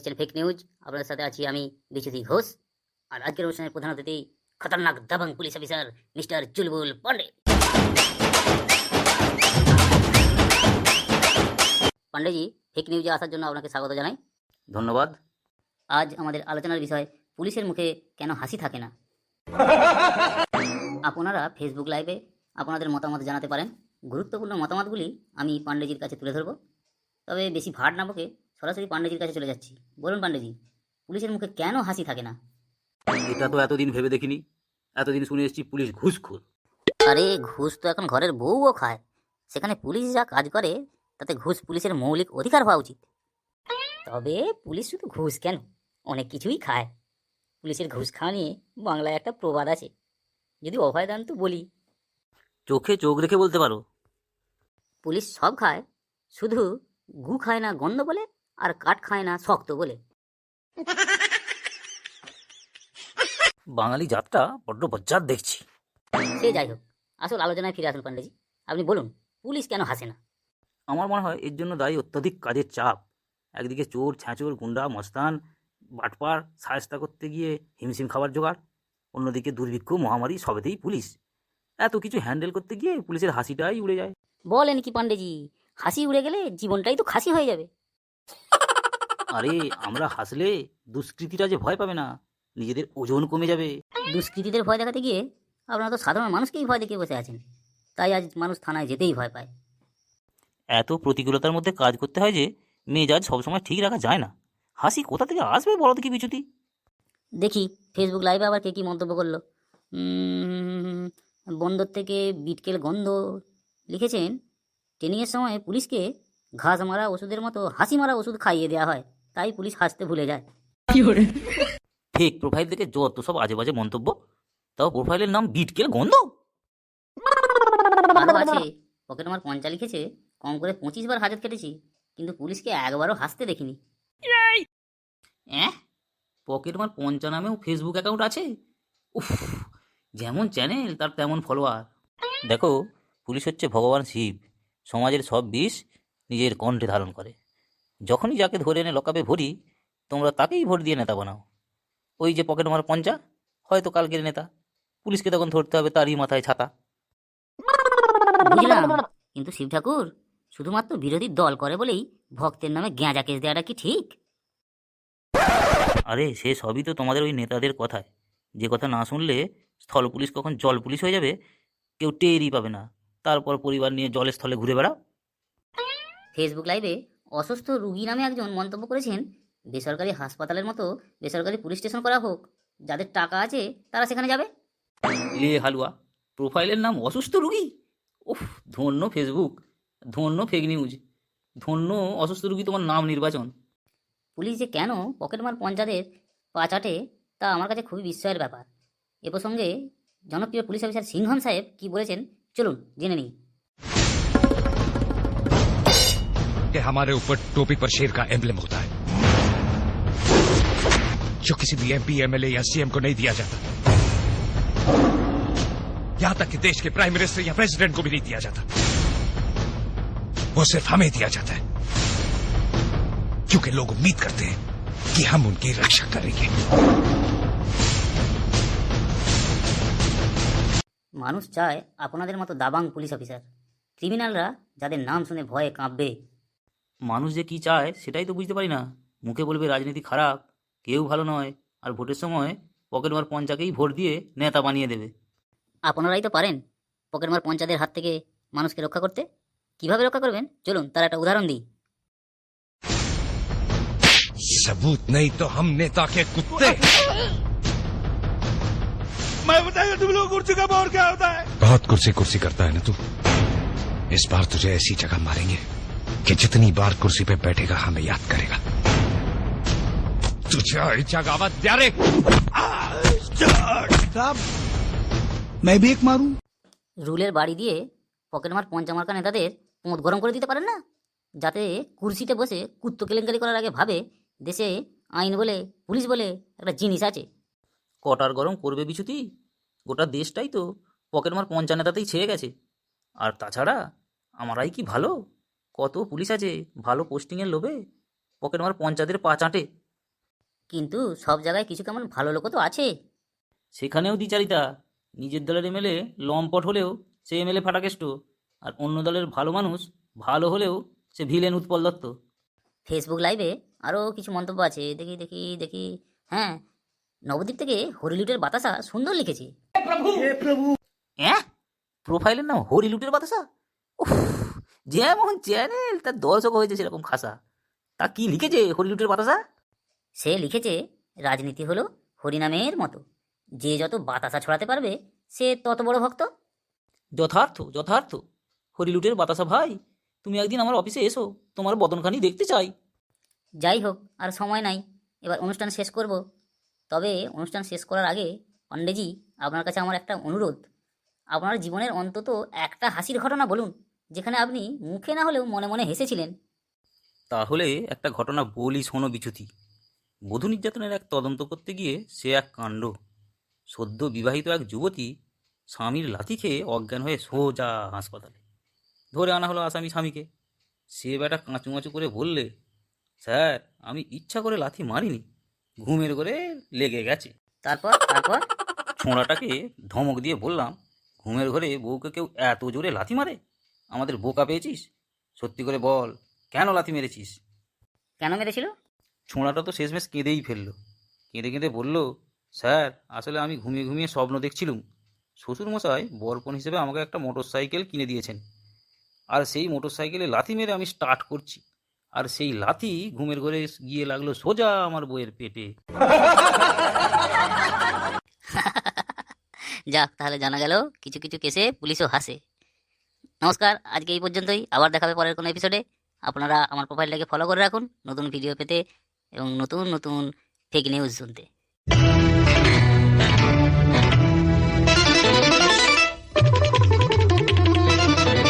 দেখছেন fake news. আপনাদের সাথে আছি আমি বিচ্যুতি ঘোষ। আর আজকের অনুষ্ঠানের প্রধান অতিথি খতরনাক Dabangg police officer mister Chulbul Pandey. Pandeyji, fake নিউজে আসার জন্য আপনাকে স্বাগত জানাই। ধন্যবাদ। আজ আমাদের আলোচনার বিষয় পুলিশের মুখে কেন হাসি থাকে না। আপনারা ফেসবুক লাইভে আপনাদের মতামত জানাতে পারেন। গুরুত্বপূর্ণ মতামতগুলি আমি পান্ডেজির কাছে তুলে ধরব। তবে বেশি ভাট না বকে সরাসরি পান্ডেজির কাছে চলে যাচ্ছি। বলুন পান্ডেজি, পুলিশের মুখে কেন হাসি থাকে না? এটা তো এতদিন ভেবে দেখিনি। এতদিন শুনে এসেছি পুলিশ ঘুষখোর। আরে ঘুষ তো এখন ঘরের বউও খায়। সেখানে পুলিশ যা কাজ করে তাতে ঘুষ পুলিশের মৌলিক অধিকার হওয়া উচিত। তবে পুলিশ শুধু ঘুষ কেন, অনেক কিছুই খায়। পুলিশের ঘুষ খাওয়া নিয়ে বাংলায় একটা প্রবাদ আছে, যদি অভয় দান তো বলি। চোখে চোখ রেখে বলতে পারো। পুলিশ সব খায়, শুধু গু খায় না গন্ধ বলে, আর কাঠ খায় না শক্ত বলে। বাঙালি জাতটা বড্ড বজ্জাত দেখছি। সে যাই হোক, আসল আলোচনায় ফিরে আসুন পান্ডেজি। আপনি বলুন, পুলিশ কেন হাসে না? আমার মনে হয় এর জন্য দায়ী অত্যধিক কাজের চাপ। একদিকে চোর ছ্যাঁচোর গুন্ডা মস্তান বাটপার সায়স্তা করতে গিয়ে হিমশিম খাবার জোগাড়, অন্যদিকে দুর্ভিক্ষ মহামারী সবেতেই পুলিশ। এত কিছু হ্যান্ডেল করতে গিয়ে পুলিশের হাসিটাই উড়ে যায়। বলেন কি পান্ডেজি, হাসি উড়ে গেলে জীবনটাই তো খাসি হয়ে যাবে। আরে আমরা হাসলে দুষ্কৃতীরা যে ভয় পাবে না, নিজেদের ওজন কমে যাবে। দুষ্কৃতীদের ভয় দেখাতে গিয়ে আপনারা তো সাধারণ মানুষকেই ভয় দেখিয়ে বসে আছেন। তাই আজ মানুষ থানায় যেতেই ভয় পায়। এত প্রতিকূলতার মধ্যে কাজ করতে হয় যে মেজাজ সবসময় ঠিক রাখা যায় না। হাসি কোথা থেকে আসবে বলো দেখি বিচ্যুতি? দেখি ফেসবুক লাইভে আবার কে কী মন্তব্য করলো। বন্দর থেকে বিটকেল গন্ধ লিখেছেন, ট্রেনিংয়ের সময় পুলিশকে ঘাস মারা ওষুধের মতো হাসি মারা ওষুধ খাইয়ে দেওয়া হয়, তাই পুলিশ হাসতে ভুলে যায়। ফেক প্রোফাইল থেকে যত সব আজে বাজে মন্তব্য, তাও প্রোফাইলের নাম বিটকেল গন্ধ। আরও আছে, পকেট আমার পঞ্চা লিখেছে, কম করে 25 বার হাজত কেটেছি, কিন্তু পুলিশকে একবারও হাসতে দেখিনি। পকেট মার পঞ্চা নামেও ফেসবুক অ্যাকাউন্ট আছে? উফ, যেমন চ্যানেল তার তেমন ফলোয়ার। দেখো, পুলিশ হচ্ছে ভগবান শিব, সমাজের সব বিষ নিজের কণ্ঠে ধারণ করে। যখনই যাকে ধরে এনে লকাপে ভরি, তোমরা তাকেই ভোট দিয়ে নেতা বানাও। ওই যে পকেট মার পঞ্চা, হয়তো কালকের নেতা, পুলিশকে তখন ধরতে হবে তারই মাথায় ছাতা। বুঝলাম, কিন্তু শিব ঠাকুর শুধুমাত্র বিরোধী দল করে বলেই ভক্তের নামে গ্যাঁজা কেস দেওয়াটা কি ঠিক? আরে সে সবই তো তোমাদের ওই নেতাদের কথায়। যে কথা না শুনলে স্থল পুলিশ কখন জল পুলিশ হয়ে যাবে কেউ টেরই পাবে না। তারপর পরিবার নিয়ে জলের স্থলে ঘুরে বেড়াও। ফেসবুক লাইভে অসুস্থ রুগী নামে একজন মন্তব্য করেছেন, বেসরকারি হাসপাতালের মতো বেসরকারি পুলিশ স্টেশন করা হোক, যাদের টাকা আছে তারা সেখানে যাবে। লে হালুয়া, প্রোফাইলের নাম অসুস্থ রুগী। উফ, ধন্য ফেসবুক, ধন্য ফেক নিউজ, ধন্য অসুস্থ রুগী তোমার নাম নির্বাচন। পুলিশ যে কেন পকেটমার পঞ্চায়েতের পা চাটে, তা আমার কাছে খুবই বিস্ময়ের ব্যাপার। এ প্রসঙ্গে জনপ্রিয় পুলিশ অফিসার সিংহম সাহেব কি বলেছেন, চলুন জেনে নিই। कि हमारे ऊपर टोपी पर शेर का एम्बलम होता है, जो किसी भी एमपी एमएलए या सीएम को नहीं दिया जाता। यहां तक कि देश के प्राइम मिनिस्टर या प्रेसिडेंट को भी नहीं दिया जाता। वो सिर्फ हमें दिया जाता है, क्योंकि लोग उम्मीद करते हैं कि हम उनकी रक्षा करेंगे। মানুষ চায় আপনাদের মতো দাবাং পুলিশ অফিসার, ক্রিমিনালরা যাদের নাম শুনে ভয়ে কাঁপবে। মানুষ যে কি চায় সেটাই তো বুঝতে পারি না। মুখে বলবে রাজনীতি খারাপ, কেউ ভালো নয়, আর ভোটের সময় পকেটমার পঞ্চাকেই ভোট দিয়ে নেতা বানিয়ে দেবে। আপনারাই তো পারেন পকেটমার পঞ্চায়েতের হাত থেকে মানুষকে রক্ষা করতে। কিভাবে রক্ষা করবেন চলুন তার একটা উদাহরণ দিই। सबूत नहीं तो हम नेता के कुत्ते। मैं बताया तुम लोग कुर्सी का पावर क्या होता है? बहुत कुर्सी कुर्सी करता है ना तू। इस बार तुझे ऐसी जगह मारेंगे कि जितनी बार कुर्सी पे बैठेगा हमें याद करेगा। तुझे जगावत दिया रे। साहब, मैं भी एक मारूं? রুলের বাড়ি দিয়ে পকেটমার পঞ্চামার্কা নেতাদের পোঁত গরম করে দিতে পারেন না, যাতে কুর্সিতে বসে কুত্তো কেলেঙ্কারি করার আগে ভাবে দেশে আইন বলে পুলিশ বলে একটা জিনিস আছে। কটার গরম করবে বিচ্যুতি? গোটা দেশটাই তো পকেটমার পঞ্চানেতাতেই ছেয়ে গেছে। আর তাছাড়া আমারাই কি ভালো? কত পুলিশ আছে ভালো পোস্টিংয়ের লোভে পকেটমার পঞ্চায়েতের পা চাটে, কিন্তু সব জায়গায় কিছু কেমন ভালো লোকও তো আছে। সেখানেও দ্বিচারিতা। নিজের দলের এমএলএ লম্পট হলেও সে এমএলএ ফাটাকেষ্ট, আর অন্য দলের ভালো মানুষ ভালো হলেও সে ভিলেন উৎপল দত্ত। ফেসবুক লাইভে আরও কিছু মন্তব্য আছে, দেখি দেখি দেখি। হ্যাঁ, নবদ্বীপ থেকে হরিলুটের বাতাসা সুন্দর লিখেছে। হ্যাঁ, প্রোফাইলের নাম হরিলুটের বাতাসা। উফ, যেমন চ্যানেল তার দর্শক হয়েছে সেরকম খাসা। তা কি লিখেছে হরিলুটের বাতাসা? সে লিখেছে, রাজনীতি হলো হরিনামের মতো, যে যত বাতাসা ছড়াতে পারবে সে তত বড় ভক্ত। যথার্থ যথার্থ। হরিলুটের বাতাসা ভাই, তুমি একদিন আমার অফিসে এসো, তোমার বদনখানি দেখতে চাই। যাই হোক, আর সময় নাই, এবার অনুষ্ঠান শেষ করব। তবে অনুষ্ঠান শেষ করার আগে পাণ্ডেজি, আপনার কাছে আমার একটা অনুরোধ। আপনার জীবনের অন্তত একটা হাসির ঘটনা বলুন, যেখানে আপনি মুখে না হলেও মনে মনে হেসেছিলেন। তাহলে একটা ঘটনা বলি, শোনো বিচ্যুতি। বধূ নির্যাতনের এক তদন্ত করতে গিয়ে সে এক কাণ্ড। সদ্য বিবাহিত এক যুবতী স্বামীর লাথি খেয়ে অজ্ঞান হয়ে সোজা হাসপাতালে। ধরে আনা হলো আসামি স্বামীকে। সে বেটা কাঁচুমাচু করে বললে, স্যার আমি ইচ্ছা করে লাথি মারিনি, ঘুমের করে লেগে গেছে। তারপর তারপর ছোঁড়াটাকে ধমক দিয়ে বললাম, ঘুমের ঘরে বউকে কেউ এত জোরে লাথি মারে? আমাদের বোকা পেয়েছিস? সত্যি করে বল, কেন লাথি মেরেছিস? কেন মেরেছিল? ছোঁড়াটা তো শেষমেশ কেঁদেই ফেললো। কেঁদে কেঁদে বলল, স্যার আসলে আমি ঘুমিয়ে ঘুমিয়ে স্বপ্ন দেখছিলুম শ্বশুরমশাই বরপণ হিসেবে আমাকে একটা মোটর সাইকেল কিনে দিয়েছেন, আর সেই মোটর সাইকেলে লাথি মেরে আমি স্টার্ট করছি, আর সেই লাথি ঘুমের ঘরে গিয়ে লাগলো সোজা আমার বইয়ের পেটে। যাক, তাহলে জানা গেল কিছু কিছু কেসে পুলিশও হাসে। নমস্কার, আজকে এই পর্যন্তই। আবার দেখাবে পরের কোনো এপিসোডে। আপনারা আমার প্রোফাইলটাকে ফলো করে রাখুন নতুন ভিডিও পেতে এবং নতুন নতুন ফেক নিউজ শুনতে।